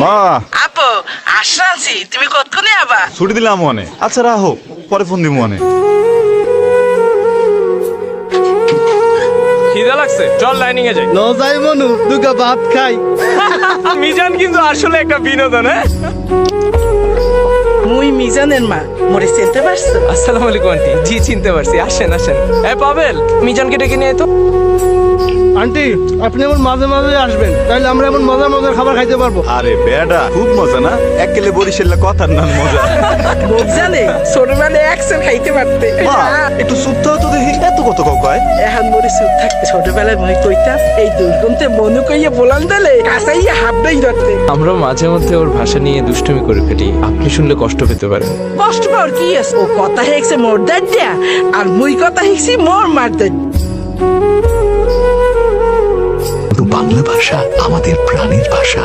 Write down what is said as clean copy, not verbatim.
মা আপু আসছি, তুমি কতক্ষণে আবা? ছুটি দিলাম মনে। আচ্ছা রাহো, পরে ফোন দিব মনে। খিদা লাগছে, চল লাইনিং এ যাই। ন যাই মনু দুগা ভাত খাই। মিজান কিন্তু আসলে একটা বিনোদন। হ্যাঁ, মুই মিজানের মা, মোরে চিনতে পারছো? আসসালামু আলাইকুম আন্টি। জি চিনতে পারছি, আসেন আসেন। এই পাবেল, মিজানকে ডেকে নিয়ে আয় তো। আন্টি আপনি এমন মাঝে মাঝে আসবেন, তাইলে আমরা এমন মজার মজার খাবার খাইতে পারবো। আরে বেডা খুব মজা না, একেলে বরিশাল্লা কথার নাম মজা। মুখ জানে ছোটবেলায় একশন খাইতে পারতে। মা একটু সুপ্ত তো দেখি, এত কত কয়। এখন মোরে চুপ থাকতে। ছোটবেলায় মই কইতাম এই দুর্গন্ধে মনু কইয়া বলান দিলে কাঁচাইয়া হাবড়াই ধরতে। আমরা মাঝে মধ্যে ওর ভাষা নিয়ে দুষ্টুমি করে ফেলি, আপনি শুনলে কষ্ট পেতে পারেন। কষ্ট পাওয়ার কি আছে? ও কথা হেঁকছে মোর দাদিয়া, আর মুই কথা হেঁকছি মোর মার দাদি। বাংলা ভাষা আমাদের প্রাণের ভাষা।